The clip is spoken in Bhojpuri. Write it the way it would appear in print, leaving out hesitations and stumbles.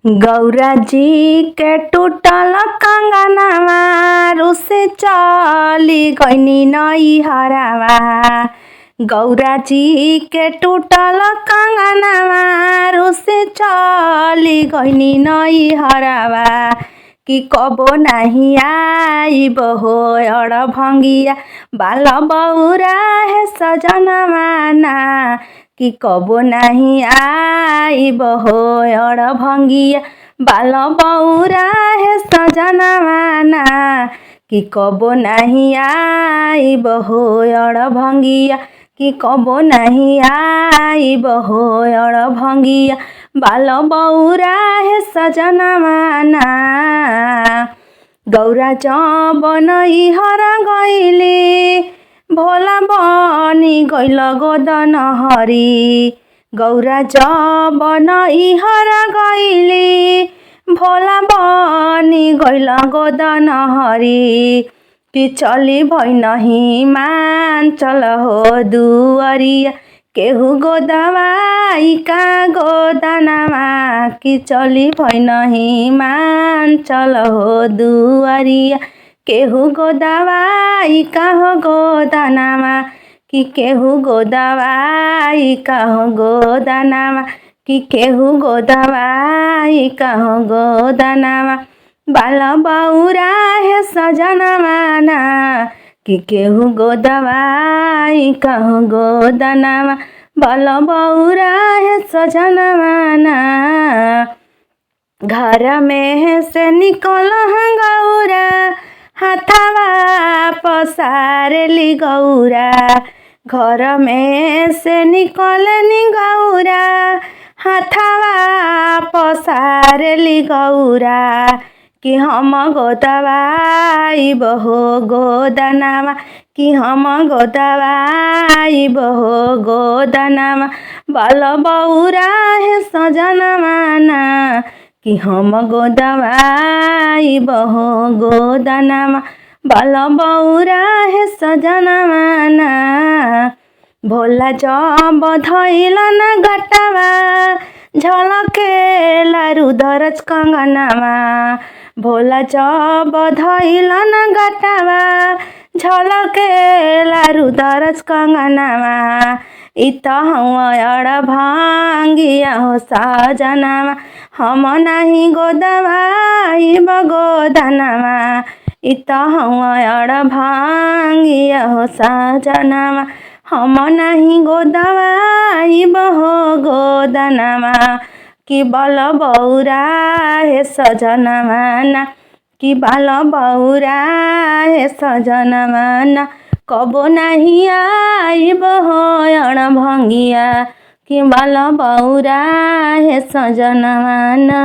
गौरा जी के टूटल कंगनवा रुसे चली गईनी नैहरवा। गौरा जी के टूटल कंगनवा रुसे चली गईनी नैहरवा। कि कबो नहीं आइब हो अड़भंगिया बाल बौरा है सजनवा ना। कि कबो नहीं आइब हो अड़भंगिया बाल बौरा है सजनवा ना। कि कबो नहीं आइब हो अड़भंगिया कि कबो नहीं आइब हो अड़भंगिया बाल बौरा है सजनवा ना। गौरा जब नैहर गइले भोला बनी गइल गोदन हरी। गौरा जब नैहर गइले भोला बनी गइल गोदन हरी। कि चली भइनहि मांचल हो दुअरिया केहू गोदवाई का गोदनमा। कि चली भइनहि मांचल हो दुअरिया केहू गोदवाई का हो गोदनमा। कि केहू गोदवाई का हो गोदनमा कि केहू गोदवाई का हो गोदनमा बाल बौरा है सजनवा ना। कि केहू गोदवाई का हो गोदनमा बाल बौरा है सजनवा ना। घर में से निकल गौरा हाथवा पसारेली गौरा। घर में से निकलनी गौरा हाथवा पसारेली गौरा। कि हम गोदवाइब हो गोदनमा कि हम गोदवाइब हो गोदनमा बाल बौरा है सजनवा ना। कि हम गोदवाइब हो गोदनमा बाल बौरा है सजनवा ना। भोला जब धइलन गटवा झलकेला रुद्रज कंगनवा। भोला जब धइलन गटवा झलकेला रुद्रज कंगनवा। इत हवा अड़भंगिया हो सजनवा हम नहीं गोदवाइब गोदनमा। इत हवा अड़भंगिया हो सजनवा हम नहीं गोदवाइब हो गोदनमा। कि बाल बौरा है सजनवा ना कि बाल बौरा है सजनवा ना। कबो नहीं आइब हो अड़भंगिया कि बाल बौरा है सजनवा ना।